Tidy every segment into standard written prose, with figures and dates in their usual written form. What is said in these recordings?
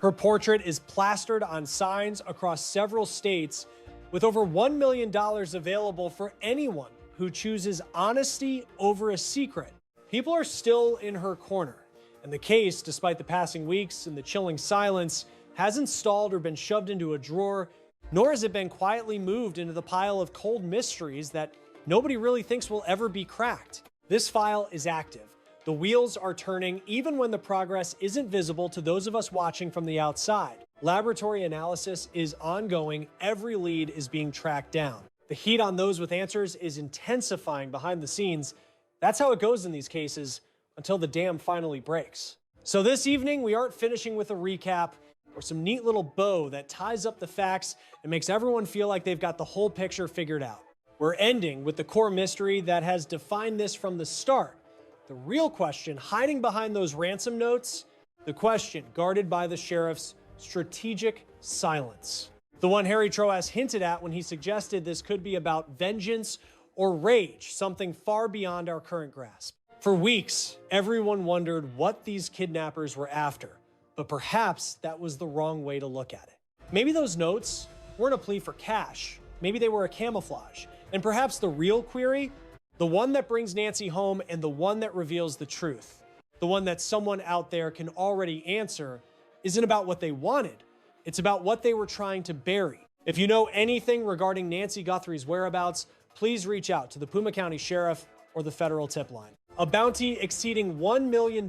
Her portrait is plastered on signs across several states, with over $1 million available for anyone who chooses honesty over a secret. People are still in her corner, and the case, despite the passing weeks and the chilling silence, hasn't stalled or been shoved into a drawer, nor has it been quietly moved into the pile of cold mysteries that nobody really thinks will ever be cracked. This file is active. The wheels are turning even when the progress isn't visible to those of us watching from the outside. Laboratory analysis is ongoing. Every lead is being tracked down. The heat on those with answers is intensifying behind the scenes. That's how it goes in these cases until the dam finally breaks. So this evening, we aren't finishing with a recap or some neat little bow that ties up the facts and makes everyone feel like they've got the whole picture figured out. We're ending with the core mystery that has defined this from the start. The real question hiding behind those ransom notes, the question guarded by the sheriff's strategic silence. The one Harry Troas hinted at when he suggested this could be about vengeance or rage, something far beyond our current grasp. For weeks, everyone wondered what these kidnappers were after, but perhaps that was the wrong way to look at it. Maybe those notes weren't a plea for cash. Maybe they were a camouflage. And perhaps the real query, the one that brings Nancy home and the one that reveals the truth, the one that someone out there can already answer, isn't about what they wanted. It's about what they were trying to bury. If you know anything regarding Nancy Guthrie's whereabouts, please reach out to the Pima County Sheriff or the federal tip line. A bounty exceeding $1 million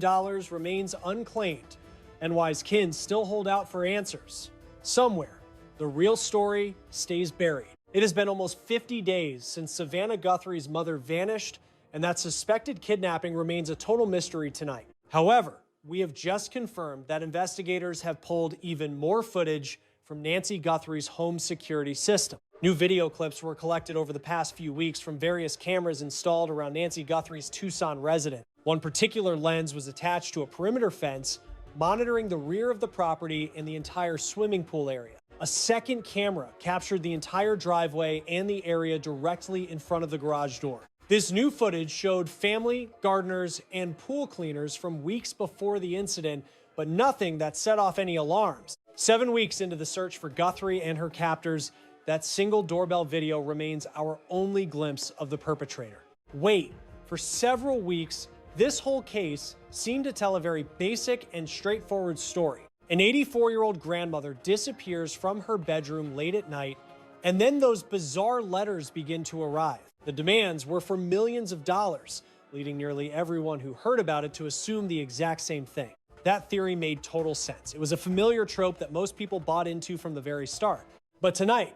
remains unclaimed. NY's kin still hold out for answers. Somewhere, the real story stays buried. It has been almost 50 days since Savannah Guthrie's mother vanished, and that suspected kidnapping remains a total mystery tonight. However, we have just confirmed that investigators have pulled even more footage from Nancy Guthrie's home security system. New video clips were collected over the past few weeks from various cameras installed around Nancy Guthrie's Tucson residence. One particular lens was attached to a perimeter fence, monitoring the rear of the property and the entire swimming pool area. A second camera captured the entire driveway and the area directly in front of the garage door. This new footage showed family, gardeners, and pool cleaners from weeks before the incident, but nothing that set off any alarms. 7 weeks into the search for Guthrie and her captors, that single doorbell video remains our only glimpse of the perpetrator. Wait, for several weeks, this whole case seemed to tell a very basic and straightforward story. An 84-year-old grandmother disappears from her bedroom late at night, and then those bizarre letters begin to arrive. The demands were for millions of dollars, leading nearly everyone who heard about it to assume the exact same thing. That theory made total sense. It was a familiar trope that most people bought into from the very start. But tonight,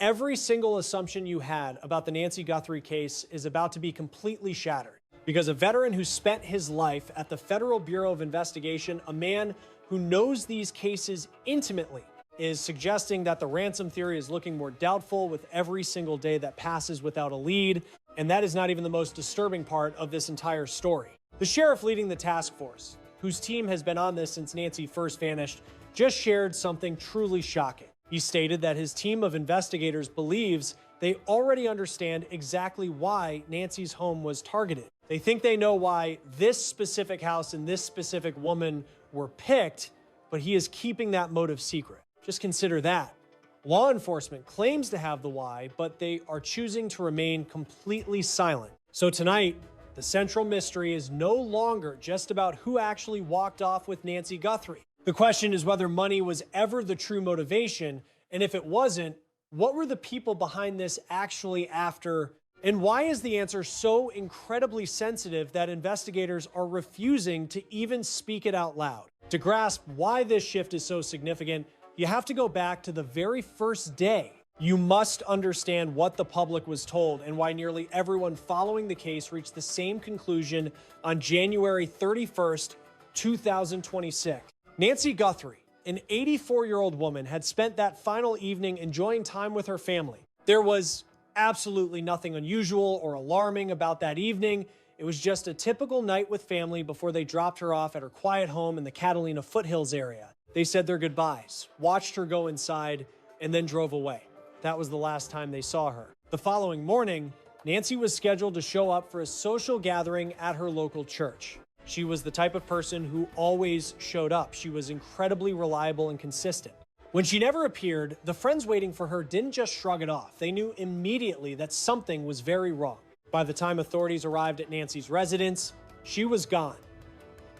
every single assumption you had about the Nancy Guthrie case is about to be completely shattered. Because a veteran who spent his life at the Federal Bureau of Investigation, a man who knows these cases intimately, is suggesting that the ransom theory is looking more doubtful with every single day that passes without a lead. And that is not even the most disturbing part of this entire story. The sheriff leading the task force, whose team has been on this since Nancy first vanished, just shared something truly shocking. He stated that his team of investigators believes they already understand exactly why Nancy's home was targeted. They think they know why this specific house and this specific woman were picked, but he is keeping that motive secret. Just consider that. Law enforcement claims to have the why, but they are choosing to remain completely silent. So tonight, the central mystery is no longer just about who actually walked off with Nancy Guthrie. The question is whether money was ever the true motivation, and if it wasn't, what were the people behind this actually after, and why is the answer so incredibly sensitive that investigators are refusing to even speak it out loud? To grasp why this shift is so significant, you have to go back to the very first day. You must understand what the public was told and why nearly everyone following the case reached the same conclusion on January 31st, 2026. Nancy Guthrie, an 84-year-old woman, had spent that final evening enjoying time with her family. There was absolutely nothing unusual or alarming about that evening. It was just a typical night with family before they dropped her off at her quiet home in the Catalina foothills area. They said their goodbyes, watched her go inside, and then drove away. That was the last time they saw her. The following morning, Nancy was scheduled to show up for a social gathering at her local church. She was the type of person who always showed up. She was incredibly reliable and consistent. When she never appeared, the friends waiting for her didn't just shrug it off. They knew immediately that something was very wrong. By the time authorities arrived at Nancy's residence, she was gone.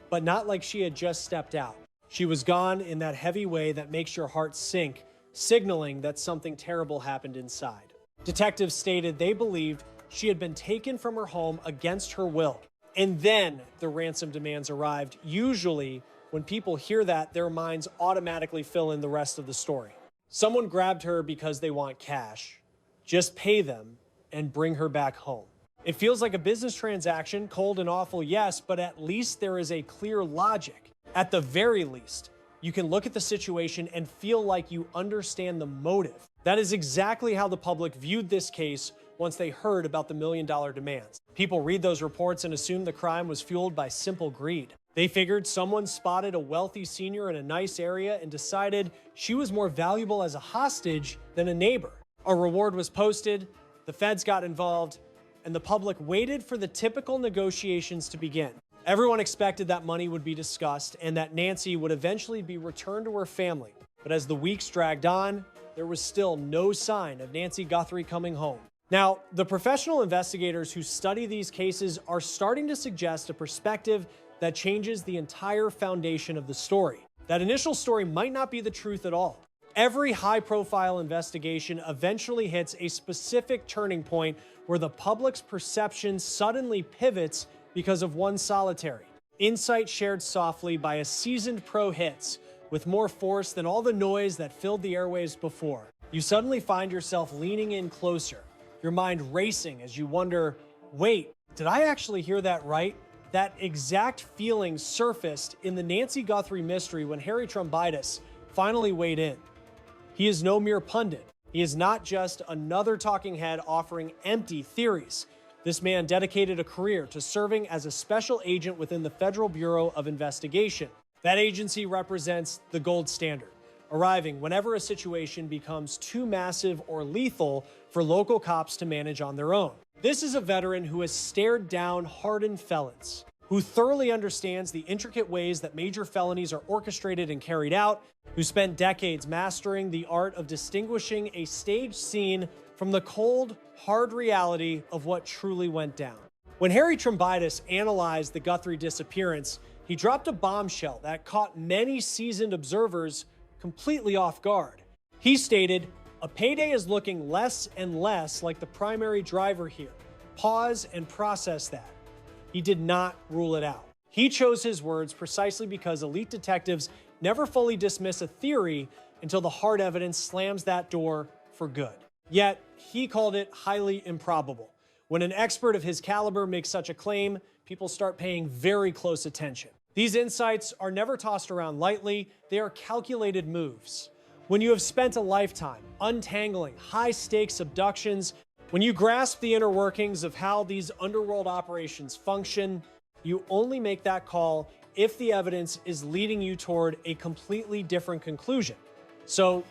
But not like she had just stepped out. She was gone in that heavy way that makes your heart sink, signaling that something terrible happened inside. Detectives stated they believed she had been taken from her home against her will. And then the ransom demands arrived. Usually, when people hear that, their minds automatically fill in the rest of the story. Someone grabbed her because they want cash. Just pay them and bring her back home. It feels like a business transaction, cold and awful, yes, but at least there is a clear logic. At the very least, you can look at the situation and feel like you understand the motive. That is exactly how the public viewed this case once they heard about the $1 million demands. People read those reports and assume the crime was fueled by simple greed. They figured someone spotted a wealthy senior in a nice area and decided she was more valuable as a hostage than a neighbor. A reward was posted, the feds got involved, and the public waited for the typical negotiations to begin. Everyone expected that money would be discussed and that Nancy would eventually be returned to her family. But as the weeks dragged on, there was still no sign of Nancy Guthrie coming home. Now, the professional investigators who study these cases are starting to suggest a perspective that changes the entire foundation of the story. That initial story might not be the truth at all. Every high-profile investigation eventually hits a specific turning point where the public's perception suddenly pivots because of one solitary insight shared softly by a seasoned pro hits with more force than all the noise that filled the airwaves before. You suddenly find yourself leaning in closer, your mind racing as you wonder, wait, did I actually hear that right? That exact feeling surfaced in the Nancy Guthrie mystery when Harry Trumbitis finally weighed in. He is no mere pundit. He is not just another talking head offering empty theories. This man dedicated a career to serving as a special agent within the Federal Bureau of Investigation. That agency represents the gold standard, arriving whenever a situation becomes too massive or lethal for local cops to manage on their own. This is a veteran who has stared down hardened felons, who thoroughly understands the intricate ways that major felonies are orchestrated and carried out, who spent decades mastering the art of distinguishing a staged scene from the cold, hard reality of what truly went down. When Harry Trumbitis analyzed the Guthrie disappearance, he dropped a bombshell that caught many seasoned observers completely off guard. He stated, "A payday is looking less and less like the primary driver here. Pause and process that." He did not rule it out. He chose his words precisely because elite detectives never fully dismiss a theory until the hard evidence slams that door for good. Yet, he called it highly improbable. When an expert of his caliber makes such a claim, people start paying very close attention. These insights are never tossed around lightly. They are calculated moves. When you have spent a lifetime untangling high-stakes abductions, when you grasp the inner workings of how these underworld operations function, you only make that call if the evidence is leading you toward a completely different conclusion. So,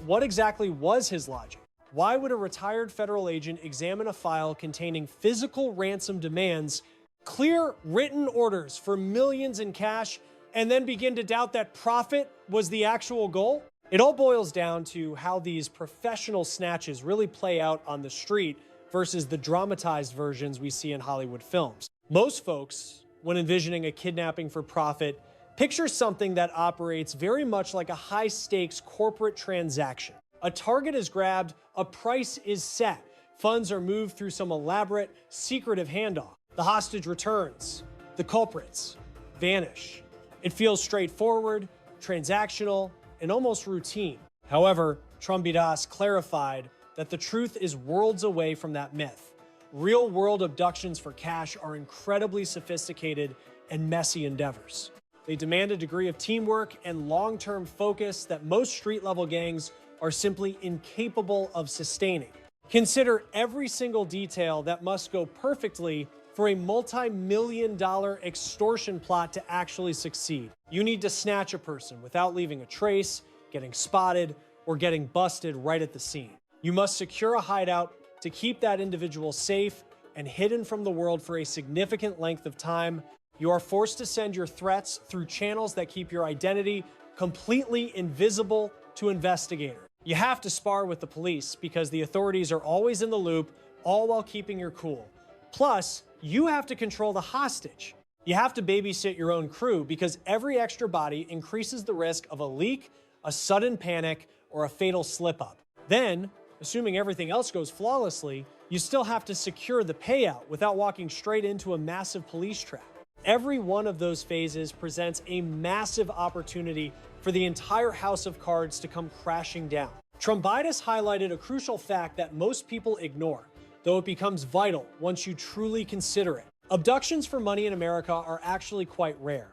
what exactly was his logic? Why would a retired federal agent examine a file containing physical ransom demands, clear written orders for millions in cash, and then begin to doubt that profit was the actual goal? It all boils down to how these professional snatches really play out on the street versus the dramatized versions we see in Hollywood films. Most folks, when envisioning a kidnapping for profit, picture something that operates very much like a high-stakes corporate transaction. A target is grabbed, a price is set, funds are moved through some elaborate, secretive handoff. The hostage returns, the culprits vanish. It feels straightforward, transactional, and almost routine. However, Trumbidas clarified that the truth is worlds away from that myth. Real-world abductions for cash are incredibly sophisticated and messy endeavors. They demand a degree of teamwork and long-term focus that most street-level gangs are simply incapable of sustaining. Consider every single detail that must go perfectly for a multi-million-dollar extortion plot to actually succeed. You need to snatch a person without leaving a trace, getting spotted, or getting busted right at the scene. You must secure a hideout to keep that individual safe and hidden from the world for a significant length of time, You are forced to send your threats through channels that keep your identity completely invisible to investigators. You have to spar with the police because the authorities are always in the loop, all while keeping your cool. Plus, you have to control the hostage. You have to babysit your own crew because every extra body increases the risk of a leak, a sudden panic, or a fatal slip-up. Then, assuming everything else goes flawlessly, you still have to secure the payout without walking straight into a massive police trap. Every one of those phases presents a massive opportunity for the entire house of cards to come crashing down. Trumbitis highlighted a crucial fact that most people ignore, though it becomes vital once you truly consider it. Abductions for money in America are actually quite rare,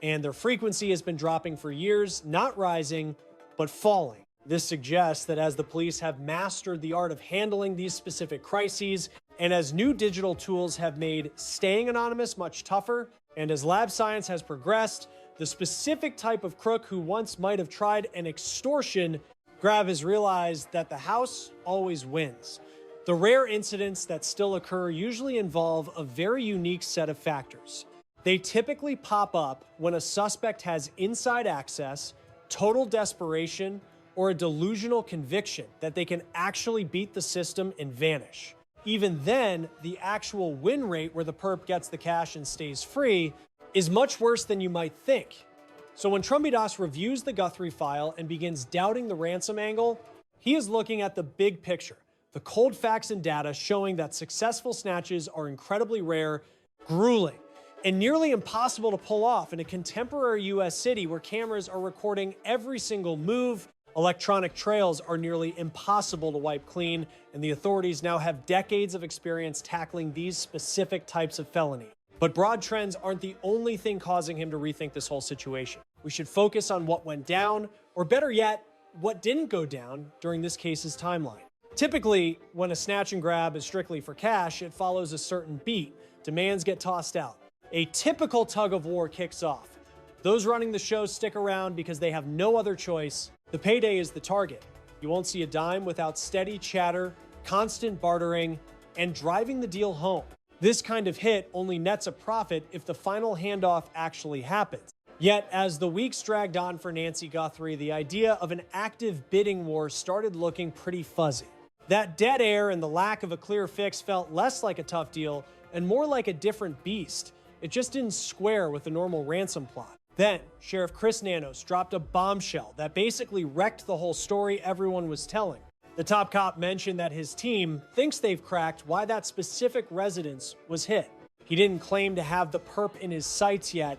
and their frequency has been dropping for years, not rising, but falling. This suggests that as the police have mastered the art of handling these specific crises, and as new digital tools have made staying anonymous much tougher, and as lab science has progressed, the specific type of crook who once might have tried an extortion grab has realized that the house always wins. The rare incidents that still occur usually involve a very unique set of factors. They typically pop up when a suspect has inside access, total desperation, or a delusional conviction that they can actually beat the system and vanish. Even then, the actual win rate where the perp gets the cash and stays free is much worse than you might think. So when Trumbidas reviews the Guthrie file and begins doubting the ransom angle, he is looking at the big picture, the cold facts and data showing that successful snatches are incredibly rare, grueling, and nearly impossible to pull off in a contemporary US city where cameras are recording every single move. Electronic trails are nearly impossible to wipe clean, and the authorities now have decades of experience tackling these specific types of felony. But broad trends aren't the only thing causing him to rethink this whole situation. We should focus on what went down, or better yet, what didn't go down during this case's timeline. Typically, when a snatch and grab is strictly for cash, it follows a certain beat. Demands get tossed out. A typical tug of war kicks off. Those running the show stick around because they have no other choice. The payday is the target. You won't see a dime without steady chatter, constant bartering, and driving the deal home. This kind of hit only nets a profit if the final handoff actually happens. Yet, as the weeks dragged on for Nancy Guthrie, the idea of an active bidding war started looking pretty fuzzy. That dead air and the lack of a clear fix felt less like a tough deal and more like a different beast. It just didn't square with the normal ransom plot. Then, Sheriff Chris Nanos dropped a bombshell that basically wrecked the whole story everyone was telling. The top cop mentioned that his team thinks they've cracked why that specific residence was hit. He didn't claim to have the perp in his sights yet,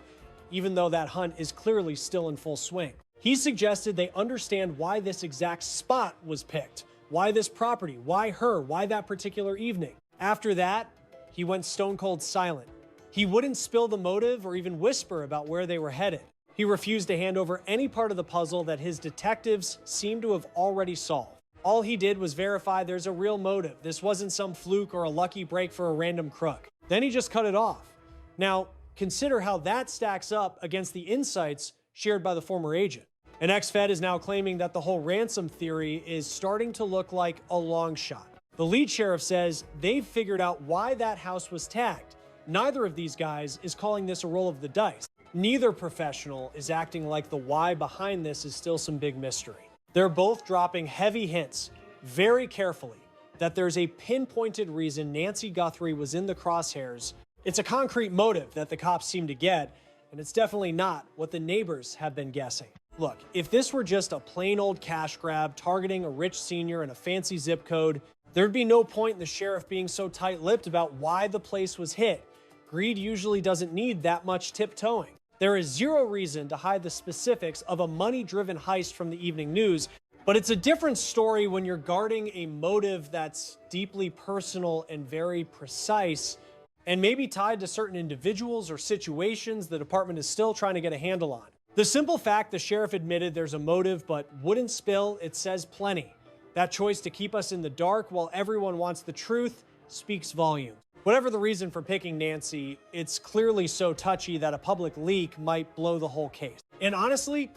even though that hunt is clearly still in full swing. He suggested they understand why this exact spot was picked, why this property, why her, why that particular evening. After that, he went stone cold silent. He wouldn't spill the motive or even whisper about where they were headed. He refused to hand over any part of the puzzle that his detectives seemed to have already solved. All he did was verify there's a real motive. This wasn't some fluke or a lucky break for a random crook. Then he just cut it off. Now, consider how that stacks up against the insights shared by the former agent. An ex-Fed is now claiming that the whole ransom theory is starting to look like a long shot. The lead sheriff says they've figured out why that house was tagged. Neither of these guys is calling this a roll of the dice. Neither professional is acting like the why behind this is still some big mystery. They're both dropping heavy hints, very carefully, that there's a pinpointed reason Nancy Guthrie was in the crosshairs. It's a concrete motive that the cops seem to get, and it's definitely not what the neighbors have been guessing. Look, if this were just a plain old cash grab targeting a rich senior in a fancy zip code, there'd be no point in the sheriff being so tight-lipped about why the place was hit. Greed usually doesn't need that much tiptoeing. There is zero reason to hide the specifics of a money-driven heist from the evening news, but it's a different story when you're guarding a motive that's deeply personal and very precise, and maybe tied to certain individuals or situations the department is still trying to get a handle on. The simple fact the sheriff admitted there's a motive but wouldn't spill, it says plenty. That choice to keep us in the dark while everyone wants the truth speaks volumes. Whatever the reason for picking Nancy, it's clearly so touchy that a public leak might blow the whole case. And honestly,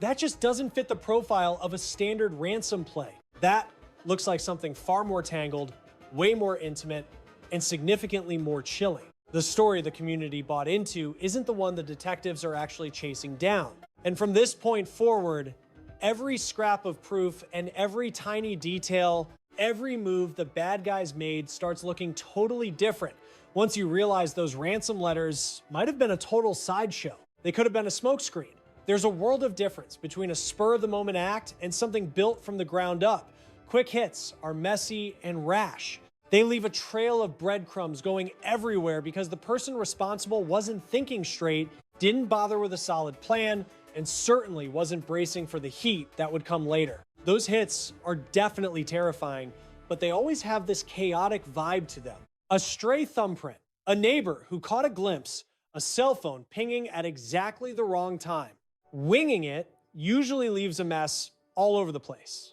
that just doesn't fit the profile of a standard ransom play. That looks like something far more tangled, way more intimate, and significantly more chilling. The story the community bought into isn't the one the detectives are actually chasing down. And from this point forward, every scrap of proof and every tiny detail, every move the bad guys made starts looking totally different once you realize those ransom letters might have been a total sideshow. They could have been a smokescreen. There's a world of difference between a spur-of-the-moment act and something built from the ground up. Quick hits are messy and rash. They leave a trail of breadcrumbs going everywhere because the person responsible wasn't thinking straight, didn't bother with a solid plan, and certainly wasn't bracing for the heat that would come later. Those hits are definitely terrifying, but they always have this chaotic vibe to them. A stray thumbprint, a neighbor who caught a glimpse, a cell phone pinging at exactly the wrong time. Winging it usually leaves a mess all over the place.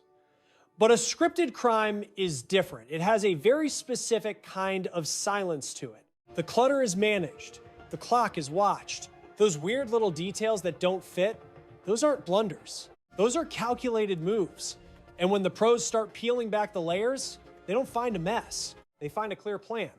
But a scripted crime is different. It has a very specific kind of silence to it. The clutter is managed. The clock is watched. Those weird little details that don't fit, those aren't blunders. Those are calculated moves. And when the pros start peeling back the layers, they don't find a mess. They find a clear plan.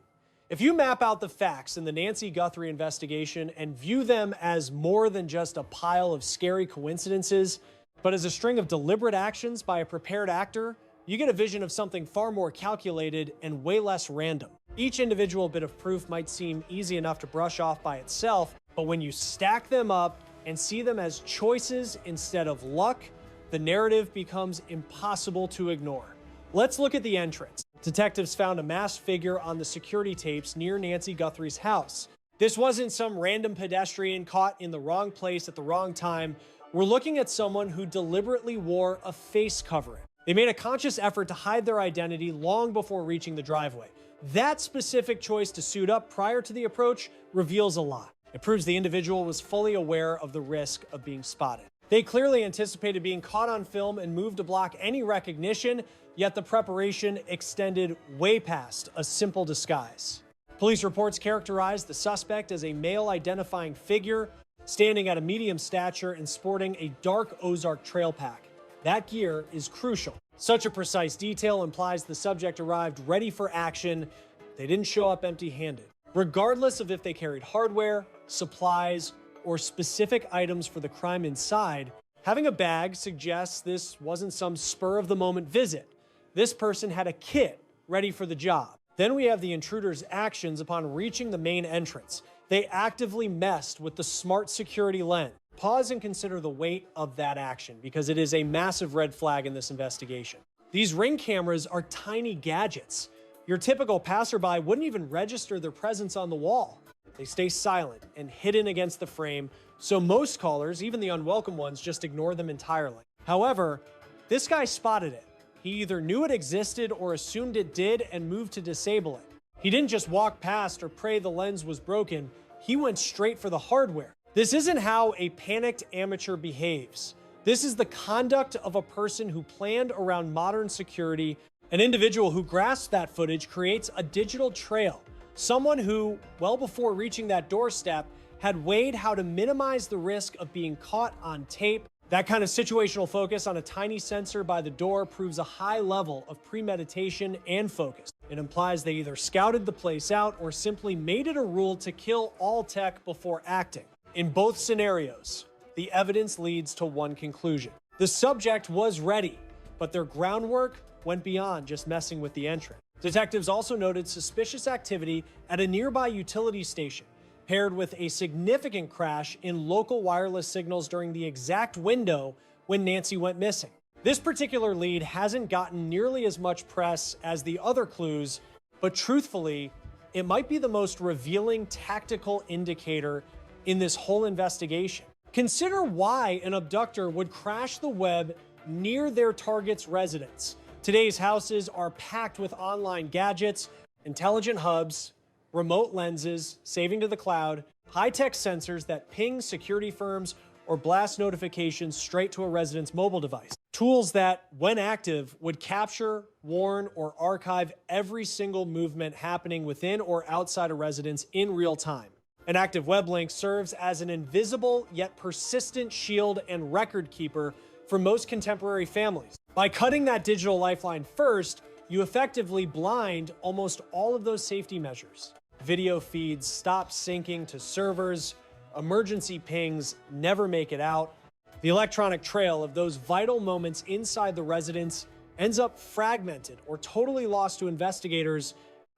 If you map out the facts in the Nancy Guthrie investigation and view them as more than just a pile of scary coincidences, but as a string of deliberate actions by a prepared actor, you get a vision of something far more calculated and way less random. Each individual bit of proof might seem easy enough to brush off by itself, but when you stack them up and see them as choices instead of luck, the narrative becomes impossible to ignore. Let's look at the entrance. Detectives found a masked figure on the security tapes near Nancy Guthrie's house. This wasn't some random pedestrian caught in the wrong place at the wrong time. We're looking at someone who deliberately wore a face covering. They made a conscious effort to hide their identity long before reaching the driveway. That specific choice to suit up prior to the approach reveals a lot. It proves the individual was fully aware of the risk of being spotted. They clearly anticipated being caught on film and moved to block any recognition, yet the preparation extended way past a simple disguise. Police reports characterized the suspect as a male identifying figure, standing at a medium stature and sporting a dark Ozark trail pack. That gear is crucial. Such a precise detail implies the subject arrived ready for action. They didn't show up empty-handed. Regardless of if they carried hardware, supplies, or specific items for the crime inside, having a bag suggests this wasn't some spur-of-the-moment visit. This person had a kit ready for the job. Then we have the intruder's actions upon reaching the main entrance. They actively messed with the smart security lens. Pause and consider the weight of that action because it is a massive red flag in this investigation. These Ring cameras are tiny gadgets. Your typical passerby wouldn't even register their presence on the wall. They stay silent and hidden against the frame, so most callers, even the unwelcome ones, just ignore them entirely. However, this guy spotted it. He either knew it existed or assumed it did and moved to disable it. He didn't just walk past or pray the lens was broken. He went straight for the hardware. This isn't how a panicked amateur behaves. This is the conduct of a person who planned around modern security. An individual who grasps that footage creates a digital trail. Someone who, well before reaching that doorstep, had weighed how to minimize the risk of being caught on tape. That kind of situational focus on a tiny sensor by the door proves a high level of premeditation and focus. It implies they either scouted the place out or simply made it a rule to kill all tech before acting. In both scenarios, the evidence leads to one conclusion. The subject was ready, but their groundwork went beyond just messing with the entrance. Detectives also noted suspicious activity at a nearby utility station, paired with a significant crash in local wireless signals during the exact window when Nancy went missing. This particular lead hasn't gotten nearly as much press as the other clues, but truthfully, it might be the most revealing tactical indicator in this whole investigation. Consider why an abductor would crash the web near their target's residence. Today's houses are packed with online gadgets, intelligent hubs, remote lenses, saving to the cloud, high-tech sensors that ping security firms or blast notifications straight to a resident's mobile device. Tools that, when active, would capture, warn, or archive every single movement happening within or outside a residence in real time. An active web link serves as an invisible yet persistent shield and record keeper for most contemporary families. By cutting that digital lifeline first, you effectively blind almost all of those safety measures. Video feeds stop syncing to servers. Emergency pings never make it out. The electronic trail of those vital moments inside the residence ends up fragmented or totally lost to investigators.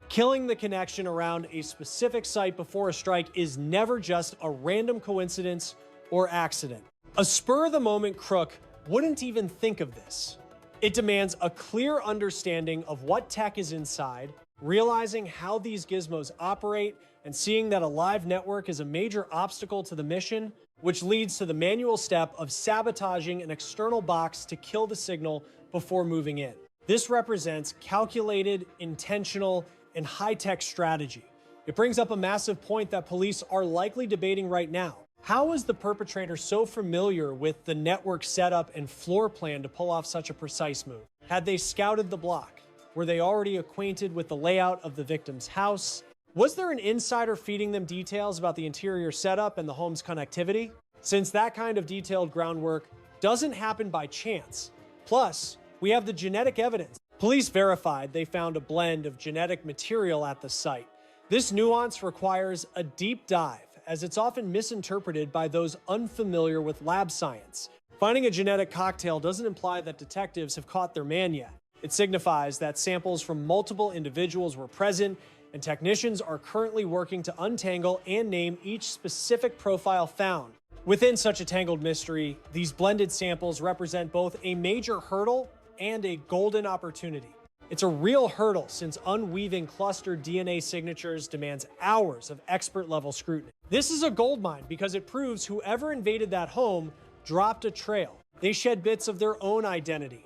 Killing the connection around a specific site before a strike is never just a random coincidence or accident. A spur-of-the-moment crook wouldn't even think of this. It demands a clear understanding of what tech is inside, realizing how these gizmos operate, and seeing that a live network is a major obstacle to the mission, which leads to the manual step of sabotaging an external box to kill the signal before moving in. This represents calculated, intentional, and high-tech strategy. It brings up a massive point that police are likely debating right now. How is the perpetrator so familiar with the network setup and floor plan to pull off such a precise move? Had they scouted the block? Were they already acquainted with the layout of the victim's house? Was there an insider feeding them details about the interior setup and the home's connectivity? Since that kind of detailed groundwork doesn't happen by chance. Plus, we have the genetic evidence. Police verified they found a blend of genetic material at the site. This nuance requires a deep dive, as it's often misinterpreted by those unfamiliar with lab science. Finding a genetic cocktail doesn't imply that detectives have caught their man yet. It signifies that samples from multiple individuals were present, and technicians are currently working to untangle and name each specific profile found. Within such a tangled mystery, these blended samples represent both a major hurdle and a golden opportunity. It's a real hurdle since unweaving clustered DNA signatures demands hours of expert-level scrutiny. This is a goldmine because it proves whoever invaded that home dropped a trail. They shed bits of their own identity.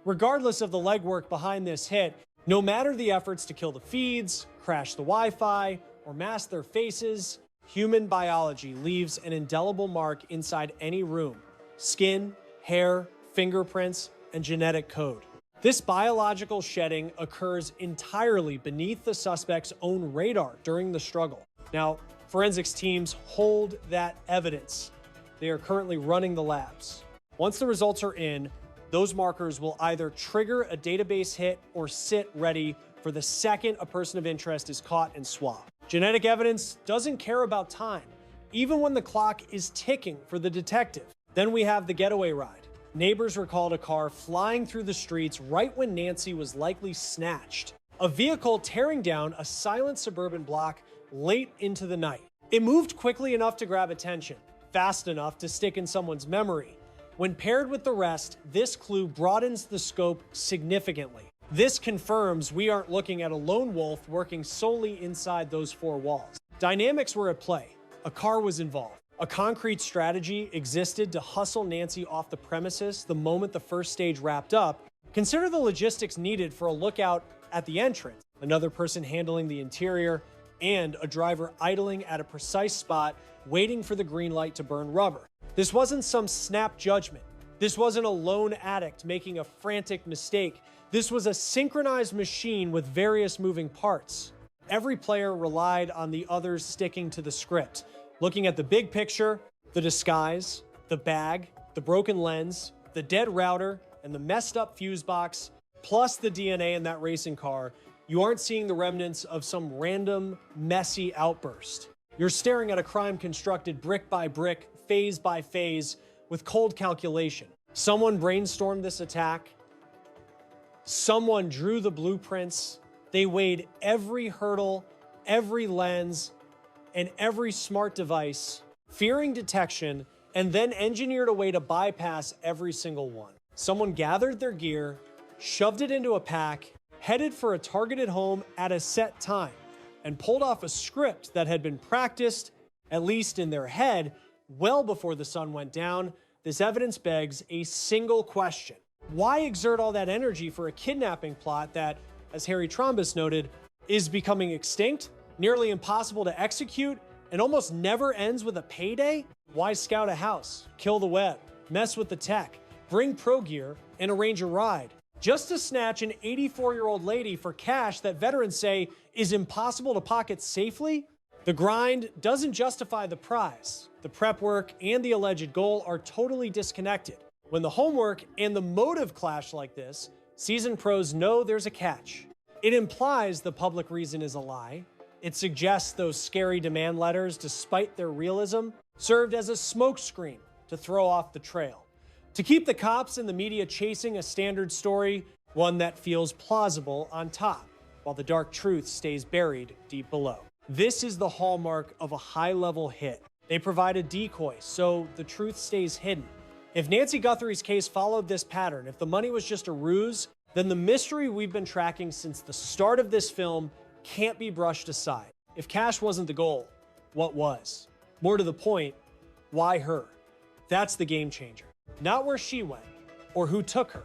Regardless of the legwork behind this hit, no matter the efforts to kill the feeds, crash the Wi-Fi, or mask their faces, human biology leaves an indelible mark inside any room. Skin, hair, fingerprints, and genetic code. This biological shedding occurs entirely beneath the suspect's own radar during the struggle. Now, forensics teams hold that evidence. They are currently running the labs. Once the results are in, those markers will either trigger a database hit or sit ready for the second a person of interest is caught and swabbed. Genetic evidence doesn't care about time, even when the clock is ticking for the detective. Then we have the getaway ride. Neighbors recalled a car flying through the streets right when Nancy was likely snatched. A vehicle tearing down a silent suburban block late into the night. It moved quickly enough to grab attention, fast enough to stick in someone's memory. When paired with the rest, this clue broadens the scope significantly. This confirms we aren't looking at a lone wolf working solely inside those four walls. Dynamics were at play. A car was involved. A concrete strategy existed to hustle Nancy off the premises the moment the first stage wrapped up. Consider the logistics needed for a lookout at the entrance, another person handling the interior, and a driver idling at a precise spot waiting for the green light to burn rubber. This wasn't some snap judgment. This wasn't a lone addict making a frantic mistake. This was a synchronized machine with various moving parts. Every player relied on the others sticking to the script, looking at the big picture, the disguise, the bag, the broken lens, the dead router, and the messed up fuse box, plus the DNA in that racing car. You aren't seeing the remnants of some random, messy outburst. You're staring at a crime constructed brick by brick, phase by phase, with cold calculation. Someone brainstormed this attack. Someone drew the blueprints. They weighed every hurdle, every lens, and every smart device, fearing detection, and then engineered a way to bypass every single one. Someone gathered their gear, shoved it into a pack, headed for a targeted home at a set time, and pulled off a script that had been practiced, at least in their head, well before the sun went down. This evidence begs a single question. Why exert all that energy for a kidnapping plot that, as Harry Trombus noted, is becoming extinct, nearly impossible to execute, and almost never ends with a payday? Why scout a house, kill the web, mess with the tech, bring pro gear, and arrange a ride, just to snatch an 84-year-old lady for cash that veterans say is impossible to pocket safely? The grind doesn't justify the prize. The prep work and the alleged goal are totally disconnected. When the homework and the motive clash like this, seasoned pros know there's a catch. It implies the public reason is a lie, It suggests those scary demand letters, despite their realism, served as a smokescreen to throw off the trail, to keep the cops and the media chasing a standard story, one that feels plausible on top, while the dark truth stays buried deep below. This is the hallmark of a high-level hit. They provide a decoy, so the truth stays hidden. If Nancy Guthrie's case followed this pattern, if the money was just a ruse, then the mystery we've been tracking since the start of this film can't be brushed aside. If cash wasn't the goal, what was? More to the point, why her? That's the game changer. Not where she went, or who took her,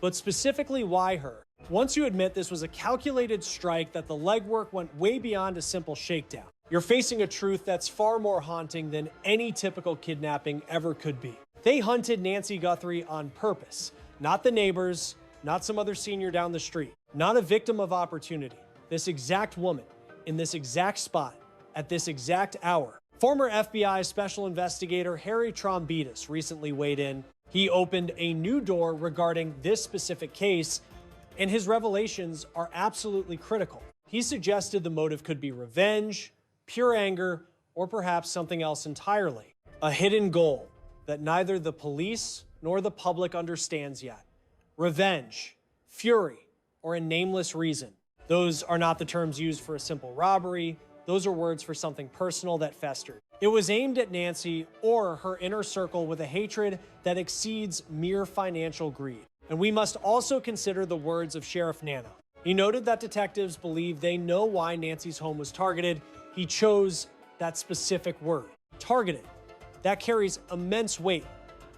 but specifically why her. Once you admit this was a calculated strike, that the legwork went way beyond a simple shakedown, you're facing a truth that's far more haunting than any typical kidnapping ever could be. They hunted Nancy Guthrie on purpose. Not the neighbors, not some other senior down the street, not a victim of opportunity. This exact woman, in this exact spot, at this exact hour. Former FBI Special Investigator Harry Trombitas recently weighed in. He opened a new door regarding this specific case, and his revelations are absolutely critical. He suggested the motive could be revenge, pure anger, or perhaps something else entirely. A hidden goal that neither the police nor the public understands yet. Revenge, fury, or a nameless reason. Those are not the terms used for a simple robbery. Those are words for something personal that festered. It was aimed at Nancy or her inner circle with a hatred that exceeds mere financial greed. And we must also consider the words of Sheriff Nano. He noted that detectives believe they know why Nancy's home was targeted. He chose that specific word, targeted. That carries immense weight.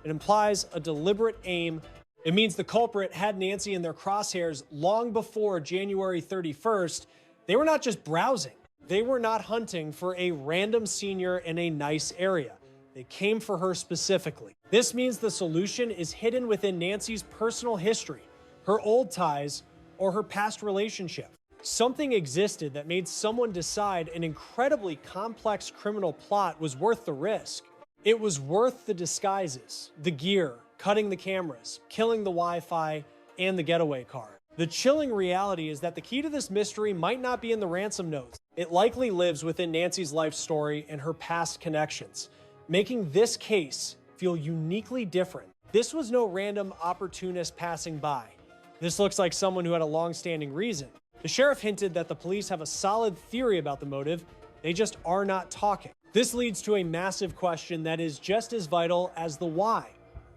It implies a deliberate aim. It means the culprit had Nancy in their crosshairs long before January 31st. They were not just browsing. They were not hunting for a random senior in a nice area. They came for her specifically. This means the solution is hidden within Nancy's personal history, her old ties, or her past relationship. Something existed that made someone decide an incredibly complex criminal plot was worth the risk. It was worth the disguises, the gear, cutting the cameras, killing the Wi-Fi, and the getaway car. The chilling reality is that the key to this mystery might not be in the ransom notes. It likely lives within Nancy's life story and her past connections, making this case feel uniquely different. This was no random opportunist passing by. This looks like someone who had a long-standing reason. The sheriff hinted that the police have a solid theory about the motive, they just are not talking. This leads to a massive question that is just as vital as the why.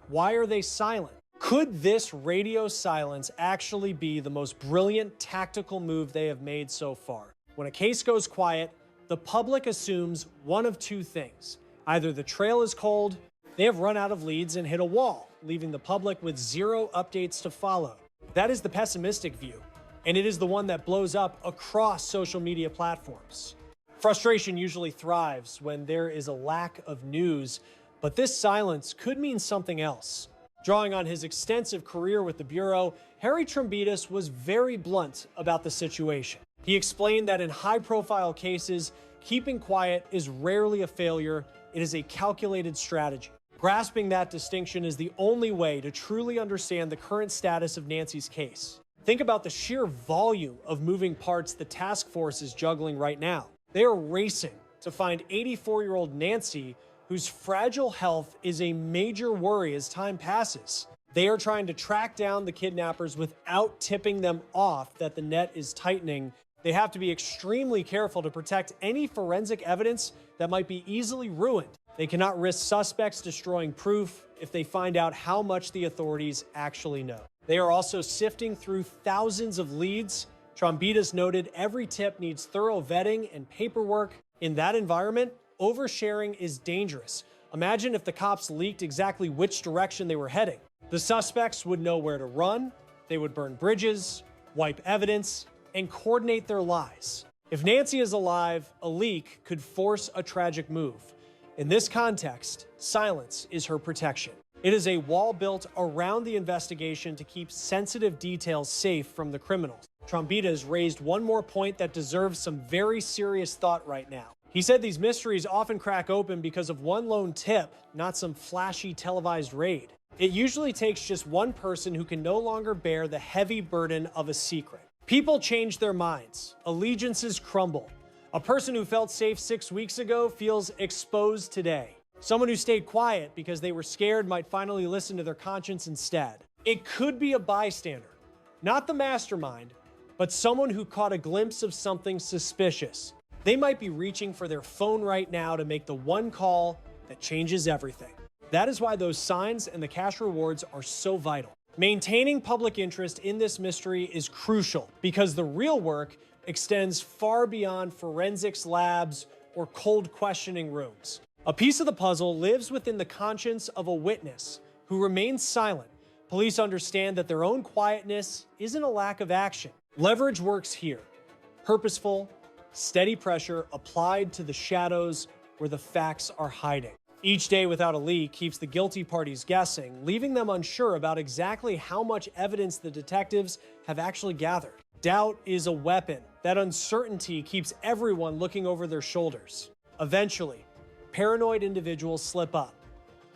Why are they silent? Could this radio silence actually be the most brilliant tactical move they have made so far? When a case goes quiet, the public assumes one of two things. Either the trail is cold, they have run out of leads and hit a wall, leaving the public with zero updates to follow. That is the pessimistic view, and it is the one that blows up across social media platforms. Frustration usually thrives when there is a lack of news, but this silence could mean something else. Drawing on his extensive career with the Bureau, Harry Trombitas was very blunt about the situation. He explained that in high-profile cases, keeping quiet is rarely a failure, it is a calculated strategy. Grasping that distinction is the only way to truly understand the current status of Nancy's case. Think about the sheer volume of moving parts the task force is juggling right now. They are racing to find 84-year-old Nancy, whose fragile health is a major worry as time passes. They are trying to track down the kidnappers without tipping them off that the net is tightening. They have to be extremely careful to protect any forensic evidence that might be easily ruined. They cannot risk suspects destroying proof if they find out how much the authorities actually know. They are also sifting through thousands of leads. Trombitas noted every tip needs thorough vetting and paperwork. In that environment, oversharing is dangerous. Imagine if the cops leaked exactly which direction they were heading. The suspects would know where to run, they would burn bridges, wipe evidence, and coordinate their lies. If Nancy is alive, a leak could force a tragic move. In this context, silence is her protection. It is a wall built around the investigation to keep sensitive details safe from the criminals. Trombitas raised one more point that deserves some very serious thought right now. He said these mysteries often crack open because of one lone tip, not some flashy televised raid. It usually takes just one person who can no longer bear the heavy burden of a secret. People change their minds, allegiances crumble, A person who felt safe 6 weeks ago feels exposed today. Someone who stayed quiet because they were scared might finally listen to their conscience instead. It could be a bystander, not the mastermind, but someone who caught a glimpse of something suspicious. They might be reaching for their phone right now to make the one call that changes everything. That is why those signs and the cash rewards are so vital. Maintaining public interest in this mystery is crucial because the real work extends far beyond forensics labs or cold questioning rooms. A piece of the puzzle lives within the conscience of a witness who remains silent. Police understand that their own quietness isn't a lack of action. Leverage works here. Purposeful, steady pressure applied to the shadows where the facts are hiding. Each day without a leak keeps the guilty parties guessing, leaving them unsure about exactly how much evidence the detectives have actually gathered. Doubt is a weapon. That uncertainty keeps everyone looking over their shoulders. Eventually, paranoid individuals slip up.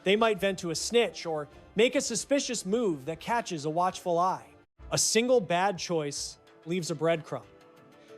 They might vent to a snitch or make a suspicious move that catches a watchful eye. A single bad choice leaves a breadcrumb.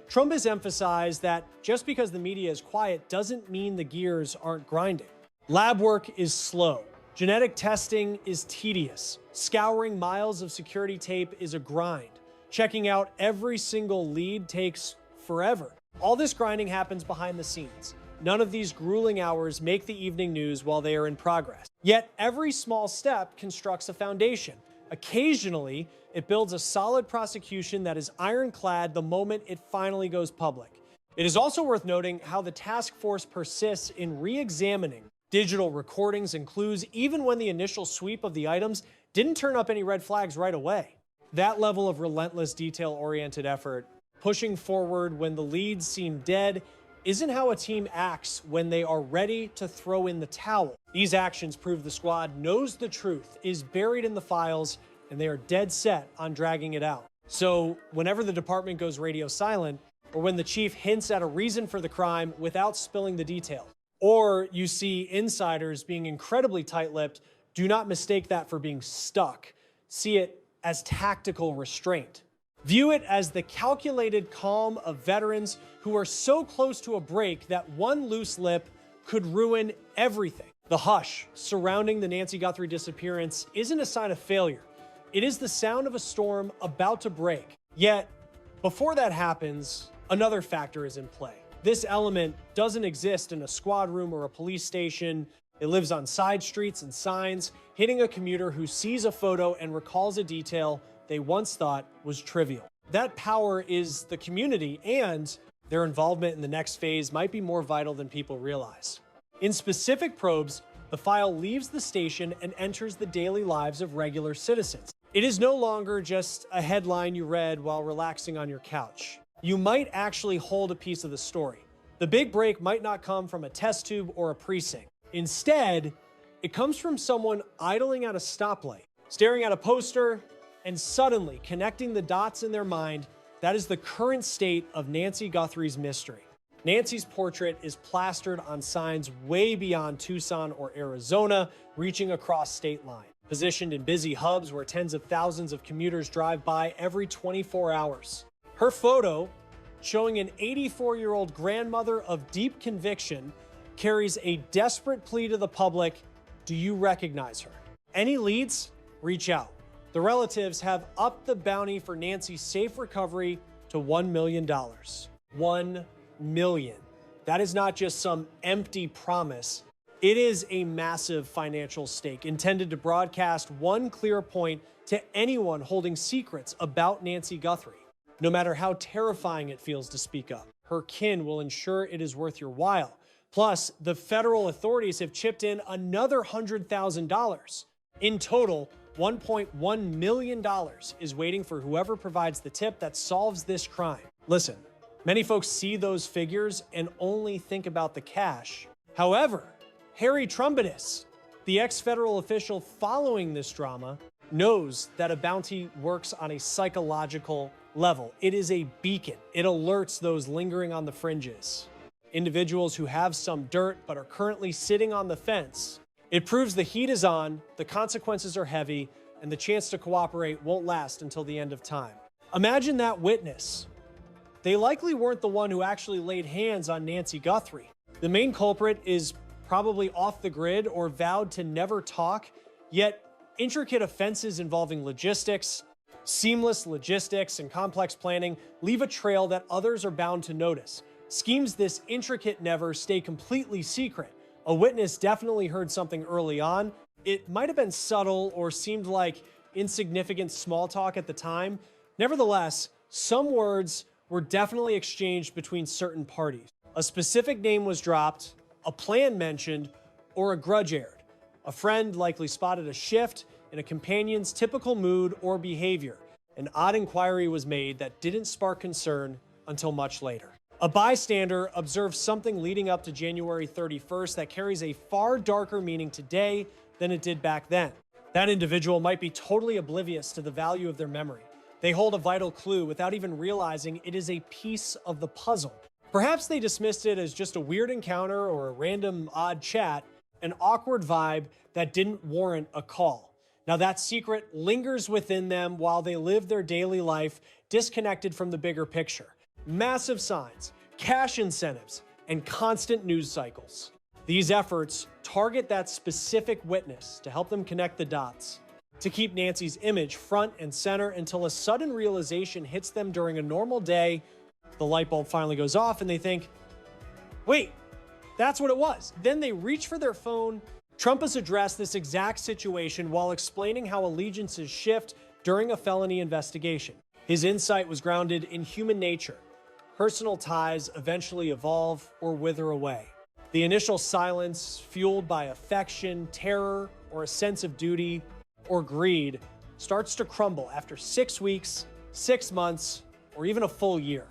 Trump has emphasized that just because the media is quiet doesn't mean the gears aren't grinding. Lab work is slow. Genetic testing is tedious. Scouring miles of security tape is a grind. Checking out every single lead takes forever. All this grinding happens behind the scenes. None of these grueling hours make the evening news while they are in progress. Yet every small step constructs a foundation. Occasionally, it builds a solid prosecution that is ironclad the moment it finally goes public. It is also worth noting how the task force persists in re-examining digital recordings and clues even when the initial sweep of the items didn't turn up any red flags right away. That level of relentless detail-oriented effort, pushing forward when the leads seem dead, isn't how a team acts when they are ready to throw in the towel. These actions prove the squad knows the truth is buried in the files and they are dead set on dragging it out. So whenever the department goes radio silent, or when the chief hints at a reason for the crime without spilling the details, or you see insiders being incredibly tight-lipped, do not mistake that for being stuck. See it as tactical restraint. View it as the calculated calm of veterans who are so close to a break that one loose lip could ruin everything. The hush surrounding the Nancy Guthrie disappearance isn't a sign of failure. It is the sound of a storm about to break. Yet, before that happens, another factor is in play. This element doesn't exist in a squad room or a police station. It lives on side streets and signs, hitting a commuter who sees a photo and recalls a detail they once thought was trivial. That power is the community, and their involvement in the next phase might be more vital than people realize. In specific probes, the file leaves the station and enters the daily lives of regular citizens. It is no longer just a headline you read while relaxing on your couch. You might actually hold a piece of the story. The big break might not come from a test tube or a precinct. Instead, it comes from someone idling at a stoplight, staring at a poster, and suddenly connecting the dots in their mind. That is the current state of Nancy Guthrie's mystery. Nancy's portrait is plastered on signs way beyond Tucson or Arizona, reaching across state lines, positioned in busy hubs where tens of thousands of commuters drive by every 24 hours. Her photo, showing an 84-year-old grandmother of deep conviction, carries a desperate plea to the public. Do you recognize her? Any leads? Reach out. The relatives have upped the bounty for Nancy's safe recovery to $1 million. $1 million. That is not just some empty promise. It is a massive financial stake intended to broadcast one clear point to anyone holding secrets about Nancy Guthrie. No matter how terrifying it feels to speak up, her kin will ensure it is worth your while. Plus, the federal authorities have chipped in another $100,000. In total, $1.1 million is waiting for whoever provides the tip that solves this crime. Listen, many folks see those figures and only think about the cash. However, Harry Trumbitis, the ex-federal official following this drama, knows that a bounty works on a psychological level. It is a beacon. It alerts those lingering on the fringes. Individuals who have some dirt but are currently sitting on the fence. It proves the heat is on, the consequences are heavy, and the chance to cooperate won't last until the end of time. Imagine that witness, they likely weren't the one who actually laid hands on Nancy Guthrie. The main culprit is probably off the grid or vowed to never talk, yet intricate offenses involving logistics, seamless logistics, and complex planning leave a trail that others are bound to notice. Schemes this intricate never stay completely secret. A witness definitely heard something early on. It might have been subtle or seemed like insignificant small talk at the time. Nevertheless, some words were definitely exchanged between certain parties. A specific name was dropped, a plan mentioned, or a grudge aired. A friend likely spotted a shift in a companion's typical mood or behavior. An odd inquiry was made that didn't spark concern until much later. A bystander observed something leading up to January 31st that carries a far darker meaning today than it did back then. That individual might be totally oblivious to the value of their memory. They hold a vital clue without even realizing it is a piece of the puzzle. Perhaps they dismissed it as just a weird encounter or a random odd chat, an awkward vibe that didn't warrant a call. Now that secret lingers within them while they live their daily life disconnected from the bigger picture. Massive signs, cash incentives, and constant news cycles. These efforts target that specific witness to help them connect the dots, to keep Nancy's image front and center until a sudden realization hits them during a normal day. The light bulb finally goes off and they think, wait, that's what it was. Then they reach for their phone. Trump has addressed this exact situation while explaining how allegiances shift during a felony investigation. His insight was grounded in human nature. Personal ties eventually evolve or wither away. The initial silence, fueled by affection, terror, or a sense of duty or greed, starts to crumble after 6 weeks, 6 months, or even a full year.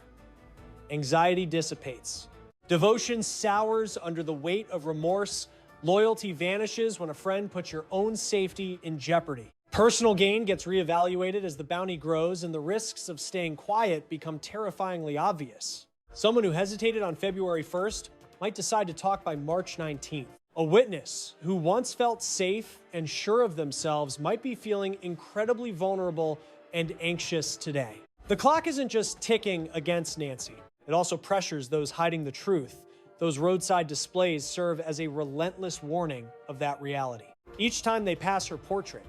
Anxiety dissipates. Devotion sours under the weight of remorse. Loyalty vanishes when a friend puts your own safety in jeopardy. Personal gain gets reevaluated as the bounty grows, and the risks of staying quiet become terrifyingly obvious. Someone who hesitated on February 1st might decide to talk by March 19th. A witness who once felt safe and sure of themselves might be feeling incredibly vulnerable and anxious today. The clock isn't just ticking against Nancy. It also pressures those hiding the truth. Those roadside displays serve as a relentless warning of that reality. Each time they pass her portrait,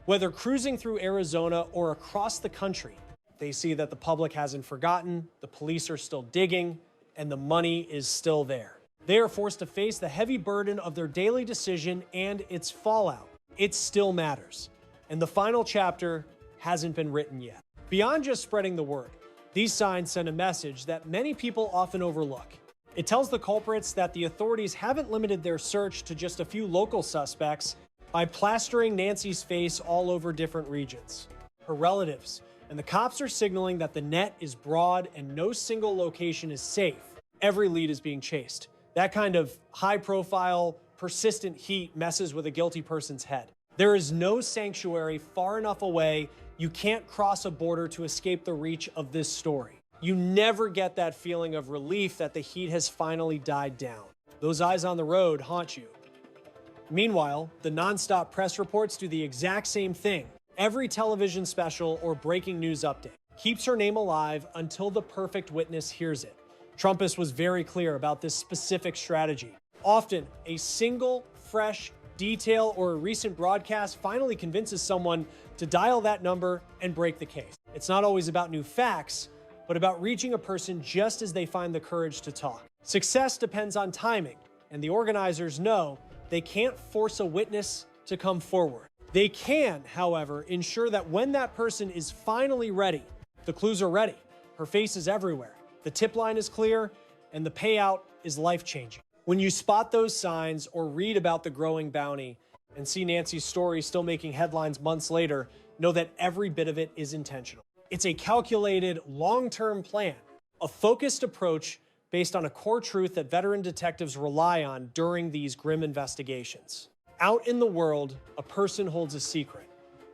whether cruising through Arizona or across the country, they see that the public hasn't forgotten, the police are still digging, and the money is still there. They are forced to face the heavy burden of their daily decision and its fallout. It still matters. And the final chapter hasn't been written yet. Beyond just spreading the word, these signs send a message that many people often overlook. It tells the culprits that the authorities haven't limited their search to just a few local suspects by plastering Nancy's face all over different regions. Her relatives and the cops are signaling that the net is broad and no single location is safe. Every lead is being chased. That kind of high-profile, persistent heat messes with a guilty person's head. There is no sanctuary far enough away. You can't cross a border to escape the reach of this story. You never get that feeling of relief that the heat has finally died down. Those eyes on the road haunt you. Meanwhile, the nonstop press reports do the exact same thing. Every television special or breaking news update keeps her name alive until the perfect witness hears it. Trumpist was very clear about this specific strategy. Often, a single, fresh detail or a recent broadcast finally convinces someone to dial that number and break the case. It's not always about new facts, but about reaching a person just as they find the courage to talk. Success depends on timing, and the organizers know they can't force a witness to come forward. They can, however, ensure that when that person is finally ready, the clues are ready, her face is everywhere, the tip line is clear, and the payout is life-changing. When you spot those signs or read about the growing bounty and see Nancy's story still making headlines months later, know that every bit of it is intentional. It's a calculated, long-term plan, a focused approach based on a core truth that veteran detectives rely on during these grim investigations. Out in the world, a person holds a secret.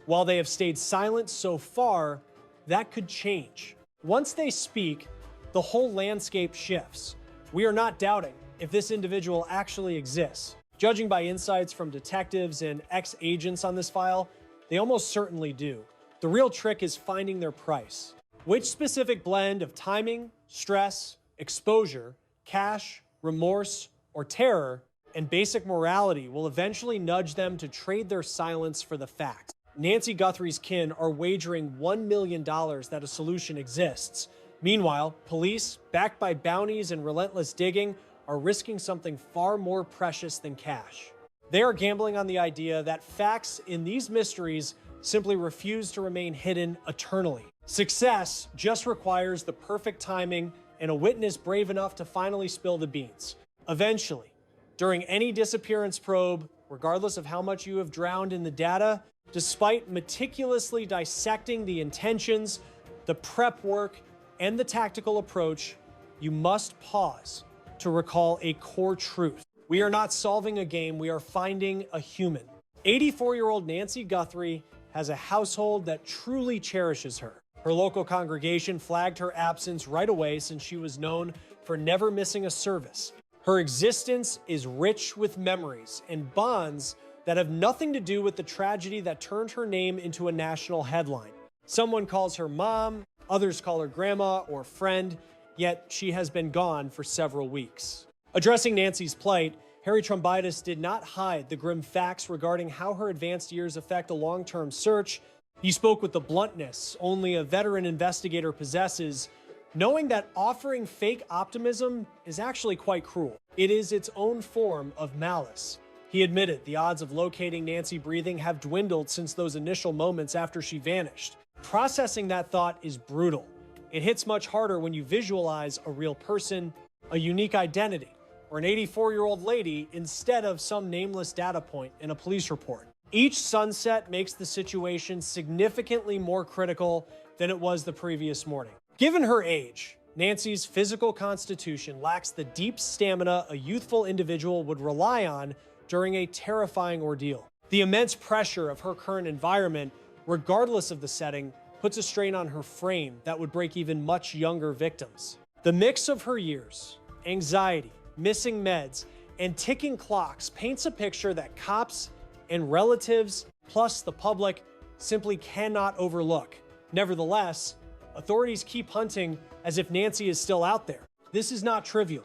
While they have stayed silent so far, that could change. Once they speak, the whole landscape shifts. We are not doubting if this individual actually exists. Judging by insights from detectives and ex-agents on this file, they almost certainly do. The real trick is finding their price. Which specific blend of timing, stress, exposure, cash, remorse, or terror, and basic morality will eventually nudge them to trade their silence for the fact? Nancy Guthrie's kin are wagering $1 million that a solution exists. Meanwhile, police, backed by bounties and relentless digging, are risking something far more precious than cash. They are gambling on the idea that facts in these mysteries simply refuse to remain hidden eternally. Success just requires the perfect timing and a witness brave enough to finally spill the beans. Eventually, during any disappearance probe, regardless of how much you have drowned in the data, despite meticulously dissecting the intentions, the prep work, and the tactical approach, you must pause to recall a core truth. We are not solving a game, we are finding a human. 84-year-old Nancy Guthrie has a household that truly cherishes her. Her local congregation flagged her absence right away since she was known for never missing a service. Her existence is rich with memories and bonds that have nothing to do with the tragedy that turned her name into a national headline. Someone calls her mom, others call her grandma or friend, yet she has been gone for several weeks. Addressing Nancy's plight, Harry Trumbitis did not hide the grim facts regarding how her advanced years affect a long-term search. He spoke with the bluntness only a veteran investigator possesses, knowing that offering fake optimism is actually quite cruel. It is its own form of malice. He admitted the odds of locating Nancy breathing have dwindled since those initial moments after she vanished. Processing that thought is brutal. It hits much harder when you visualize a real person, a unique identity, or an 84-year-old lady instead of some nameless data point in a police report. Each sunset makes the situation significantly more critical than it was the previous morning. Given her age, Nancy's physical constitution lacks the deep stamina a youthful individual would rely on during a terrifying ordeal. The immense pressure of her current environment, regardless of the setting, puts a strain on her frame that would break even much younger victims. The mix of her years, anxiety, missing meds, and ticking clocks paints a picture that cops and relatives, plus the public, simply cannot overlook. Nevertheless, authorities keep hunting as if Nancy is still out there. This is not trivial.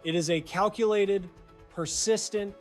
It is a calculated, persistent,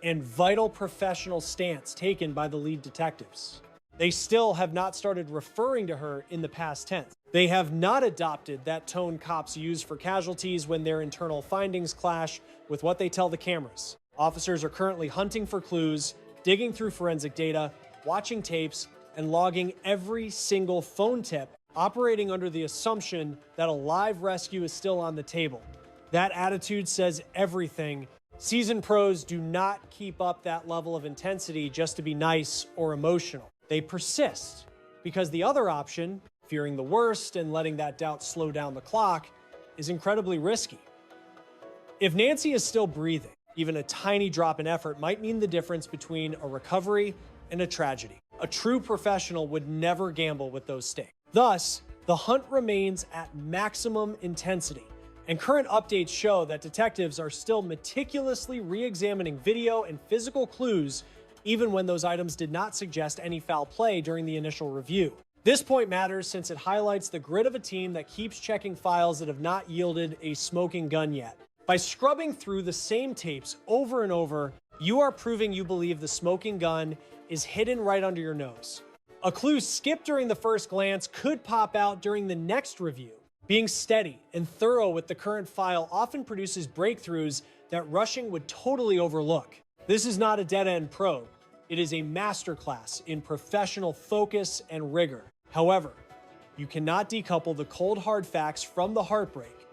and vital professional stance taken by the lead detectives. They still have not started referring to her in the past tense. They have not adopted that tone cops use for casualties when their internal findings clash with what they tell the cameras. Officers are currently hunting for clues, digging through forensic data, watching tapes, and logging every single phone tip, operating under the assumption that a live rescue is still on the table. That attitude says everything. Seasoned pros do not keep up that level of intensity just to be nice or emotional. They persist because the other option, fearing the worst and letting that doubt slow down the clock, is incredibly risky. If Nancy is still breathing, even a tiny drop in effort might mean the difference between a recovery and a tragedy. A true professional would never gamble with those stakes. Thus, the hunt remains at maximum intensity, and current updates show that detectives are still meticulously re-examining video and physical clues even when those items did not suggest any foul play during the initial review. This point matters since it highlights the grit of a team that keeps checking files that have not yielded a smoking gun yet. By scrubbing through the same tapes over and over, you are proving you believe the smoking gun is hidden right under your nose. A clue skipped during the first glance could pop out during the next review. Being steady and thorough with the current file often produces breakthroughs that rushing would totally overlook. This is not a dead-end probe. It is a masterclass in professional focus and rigor. However, you cannot decouple the cold hard facts from the heartbreak.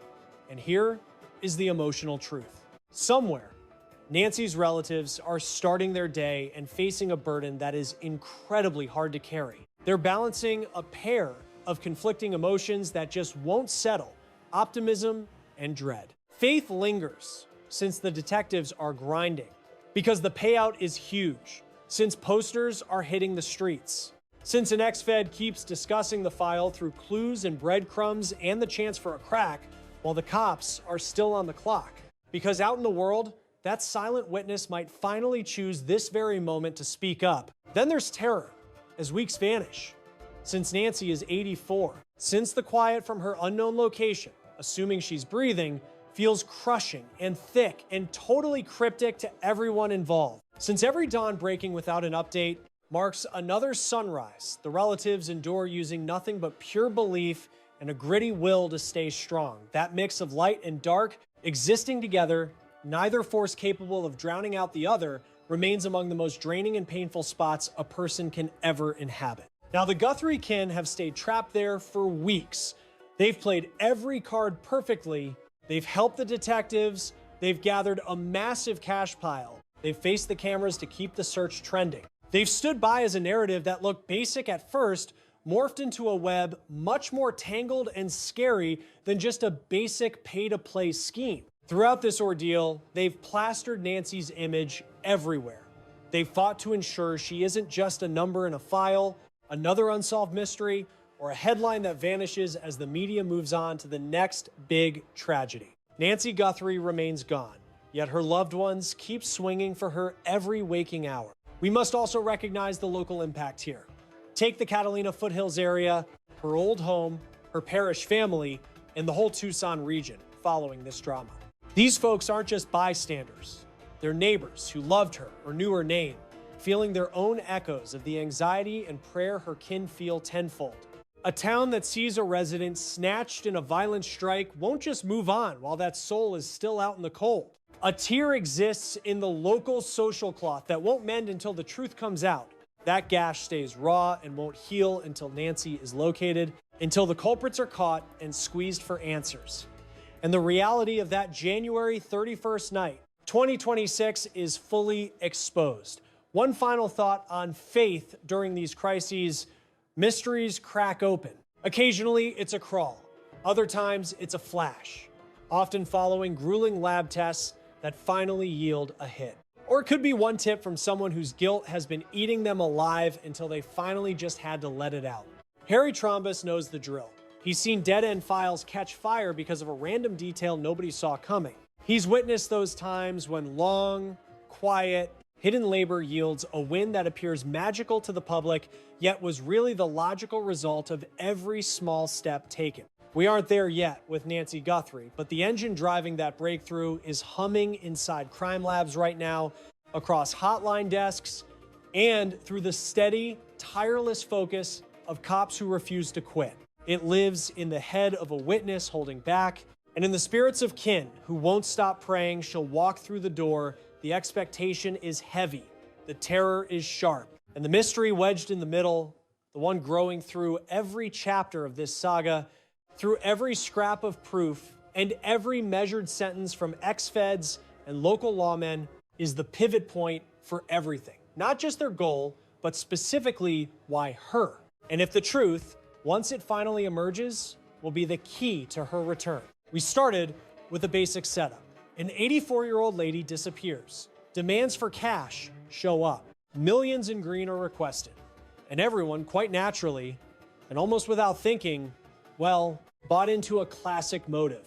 And here is the emotional truth. Somewhere, Nancy's relatives are starting their day and facing a burden that is incredibly hard to carry. They're balancing a pair of conflicting emotions that just won't settle: optimism and dread. Faith lingers since the detectives are grinding, because the payout is huge, since posters are hitting the streets, since an ex-Fed keeps discussing the file through clues and breadcrumbs and the chance for a crack, while the cops are still on the clock. Because out in the world, that silent witness might finally choose this very moment to speak up. Then there's terror as weeks vanish. since Nancy is 84. Since the quiet from her unknown location, assuming she's breathing, feels crushing and thick and totally cryptic to everyone involved. Since every dawn breaking without an update marks another sunrise, the relatives endure using nothing but pure belief and a gritty will to stay strong. That mix of light and dark existing together, neither force capable of drowning out the other, remains among the most draining and painful spots a person can ever inhabit. Now, the Guthrie kin have stayed trapped there for weeks. They've played every card perfectly. They've helped the detectives. They've gathered a massive cash pile. They've faced the cameras to keep the search trending. They've stood by as a narrative that looked basic at first, morphed into a web much more tangled and scary than just a basic pay-to-play scheme. Throughout this ordeal, they've plastered Nancy's image everywhere. They've fought to ensure she isn't just a number in a file, another unsolved mystery, or a headline that vanishes as the media moves on to the next big tragedy. Nancy Guthrie remains gone, yet her loved ones keep swinging for her every waking hour. We must also recognize the local impact here. Take the Catalina Foothills area, her old home, her parish family, and the whole Tucson region following this drama. These folks aren't just bystanders. They're neighbors who loved her or knew her name, feeling their own echoes of the anxiety and prayer her kin feel tenfold. A town that sees a resident snatched in a violent strike won't just move on while that soul is still out in the cold. A tear exists in the local social cloth that won't mend until the truth comes out. That gash stays raw and won't heal until Nancy is located, until the culprits are caught and squeezed for answers. And the reality of that January 31st night, 2026, is fully exposed. One final thought on faith during these crises: mysteries crack open. Occasionally, it's a crawl. Other times, it's a flash, often following grueling lab tests that finally yield a hit. Or it could be one tip from someone whose guilt has been eating them alive until they finally just had to let it out. Harry Trombus knows the drill. He's seen dead-end files catch fire because of a random detail nobody saw coming. He's witnessed those times when long, quiet, hidden labor yields a win that appears magical to the public, yet was really the logical result of every small step taken. We aren't there yet with Nancy Guthrie, but the engine driving that breakthrough is humming inside crime labs right now, across hotline desks, and through the steady, tireless focus of cops who refuse to quit. It lives in the head of a witness holding back, and in the spirits of kin who won't stop praying she'll walk through the door. The expectation is heavy, the terror is sharp, and the mystery wedged in the middle, the one growing through every chapter of this saga, through every scrap of proof and every measured sentence from ex-feds and local lawmen, is the pivot point for everything. Not just their goal, but specifically why her. And if the truth, once it finally emerges, will be the key to her return. We started with a basic setup. An 84-year-old lady disappears. Demands for cash show up. Millions in green are requested. And everyone, quite naturally, and almost without thinking, well, bought into a classic motive.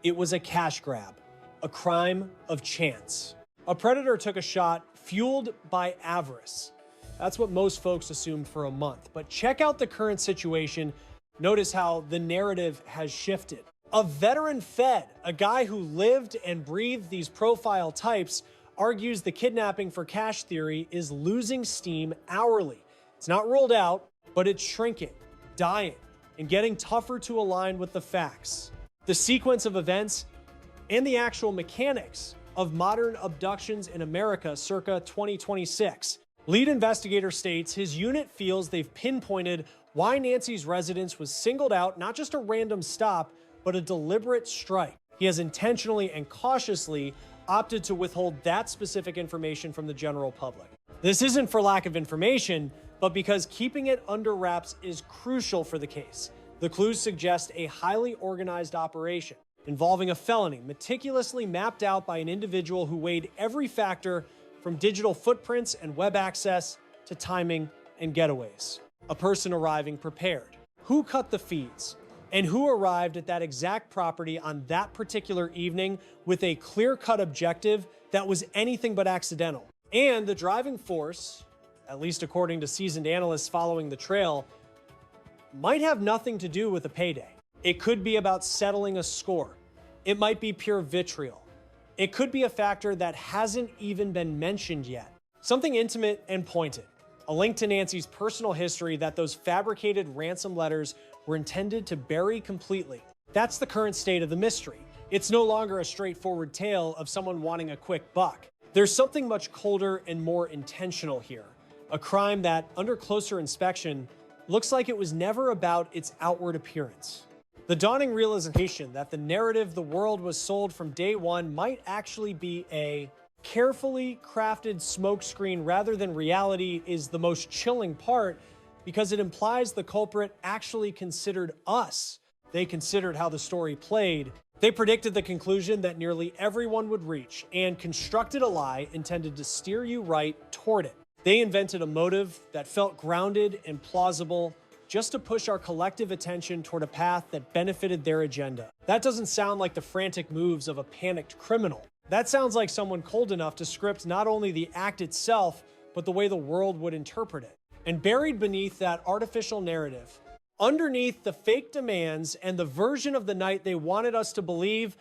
It was a cash grab, a crime of chance. A predator took a shot fueled by avarice. That's what most folks assumed for a month. But check out the current situation. Notice how the narrative has shifted. A veteran Fed, a guy who lived and breathed these profile types, argues the kidnapping for cash theory is losing steam hourly. It's not ruled out, but it's shrinking, dying, and getting tougher to align with the facts. The sequence of events and the actual mechanics of modern abductions in America circa 2026. Lead investigator states his unit feels they've pinpointed why Nancy's residence was singled out, not just a random stop, but a deliberate strike. He has intentionally and cautiously opted to withhold that specific information from the general public. This isn't for lack of information, but because keeping it under wraps is crucial for the case. The clues suggest a highly organized operation involving a felony meticulously mapped out by an individual who weighed every factor from digital footprints and web access to timing and getaways. A person arriving prepared. Who cut the feeds? And who arrived at that exact property on that particular evening with a clear-cut objective that was anything but accidental? And the driving force, at least according to seasoned analysts following the trail, might have nothing to do with a payday. It could be about settling a score. It might be pure vitriol. It could be a factor that hasn't even been mentioned yet. Something intimate and pointed. A link to Nancy's personal history that those fabricated ransom letters were intended to bury completely. That's the current state of the mystery. It's no longer a straightforward tale of someone wanting a quick buck. There's something much colder and more intentional here. A crime that, under closer inspection, looks like it was never about its outward appearance. The dawning realization that the narrative the world was sold from day one might actually be a carefully crafted smokescreen rather than reality is the most chilling part, because it implies the culprit actually considered us. They considered how the story played. They predicted the conclusion that nearly everyone would reach and constructed a lie intended to steer you right toward it. They invented a motive that felt grounded and plausible, just to push our collective attention toward a path that benefited their agenda. That doesn't sound like the frantic moves of a panicked criminal. That sounds like someone cold enough to script not only the act itself, but the way the world would interpret it. And buried beneath that artificial narrative, underneath the fake demands and the version of the night they wanted us to believe,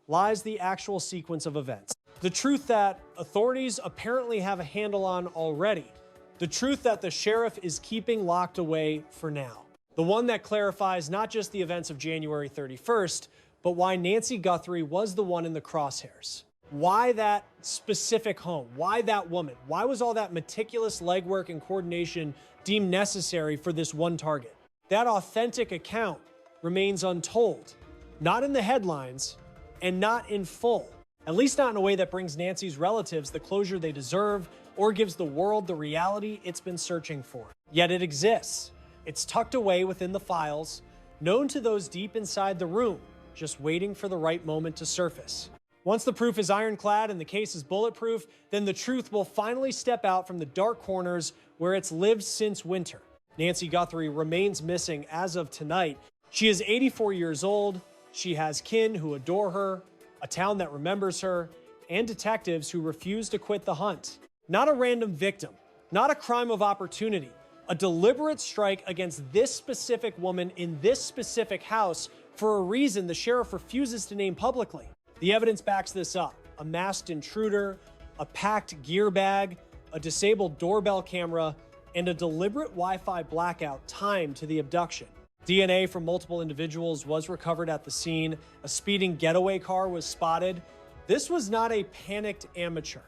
lies the actual sequence of events. The truth that authorities apparently have a handle on already. The truth that the sheriff is keeping locked away for now. The one that clarifies not just the events of January 31st, but why Nancy Guthrie was the one in the crosshairs. Why that specific home? Why that woman? Why was all that meticulous legwork and coordination deemed necessary for this one target? That authentic account remains untold, not in the headlines and not in full, at least not in a way that brings Nancy's relatives the closure they deserve or gives the world the reality it's been searching for. Yet it exists. It's tucked away within the files, known to those deep inside the room, just waiting for the right moment to surface. Once the proof is ironclad and the case is bulletproof, then the truth will finally step out from the dark corners where it's lived since winter. Nancy Guthrie remains missing as of tonight. She is 84 years old. She has kin who adore her, a town that remembers her, and detectives who refuse to quit the hunt. Not a random victim, not a crime of opportunity, a deliberate strike against this specific woman in this specific house for a reason the sheriff refuses to name publicly. The evidence backs this up. A masked intruder, a packed gear bag, a disabled doorbell camera, and a deliberate Wi-Fi blackout timed to the abduction. DNA from multiple individuals was recovered at the scene. A speeding getaway car was spotted. This was not a panicked amateur.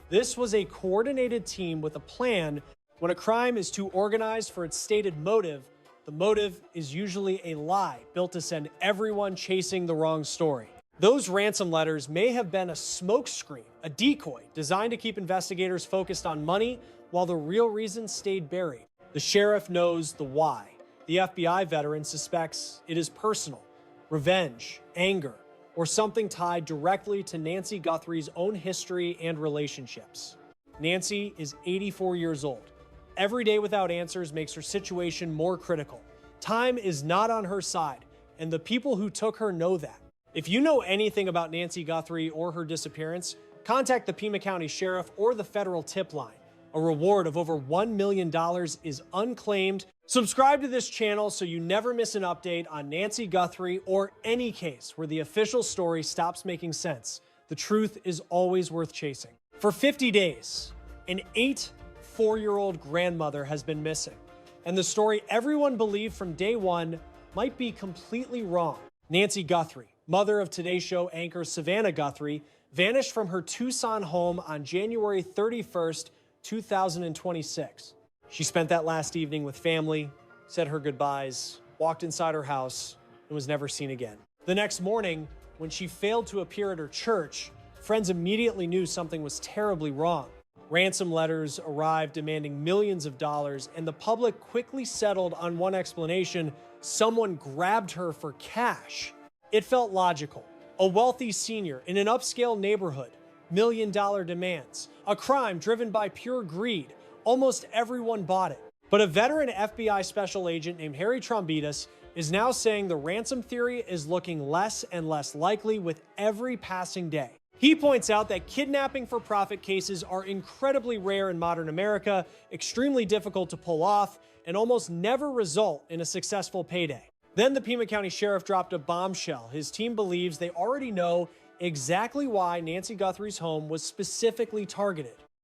This was a coordinated team with a plan. When a crime is too organized for its stated motive, the motive is usually a lie built to send everyone chasing the wrong story. Those ransom letters may have been a smokescreen, a decoy designed to keep investigators focused on money while the real reason stayed buried. The sheriff knows the why. The FBI veteran suspects it is personal, revenge, anger, or something tied directly to Nancy Guthrie's own history and relationships. Nancy is 84 years old. Every day without answers makes her situation more critical. Time is not on her side, and the people who took her know that. If you know anything about Nancy Guthrie or her disappearance, contact the Pima County Sheriff or the federal tip line. A reward of over $1 million is unclaimed. Subscribe to this channel so you never miss an update on Nancy Guthrie or any case where the official story stops making sense. The truth is always worth chasing. For 50 days, an 84-year-old grandmother has been missing, and the story everyone believed from day one might be completely wrong. Nancy Guthrie, mother of Today Show anchor Savannah Guthrie, vanished from her Tucson home on January 31st, 2026. She spent that last evening with family, said her goodbyes, walked inside her house, and was never seen again. The next morning, when she failed to appear at her church, friends immediately knew something was terribly wrong. Ransom letters arrived demanding millions of dollars, and the public quickly settled on one explanation: someone grabbed her for cash. It felt logical. A wealthy senior in an upscale neighborhood, million-dollar demands, a crime driven by pure greed. Almost everyone bought it. But a veteran FBI special agent named Harry Trombitas is now saying the ransom theory is looking less and less likely with every passing day. He points out that kidnapping for profit cases are incredibly rare in modern America, extremely difficult to pull off, and almost never result in a successful payday. Then the Pima County Sheriff dropped a bombshell. His team believes they already know exactly why Nancy Guthrie's home was specifically targeted.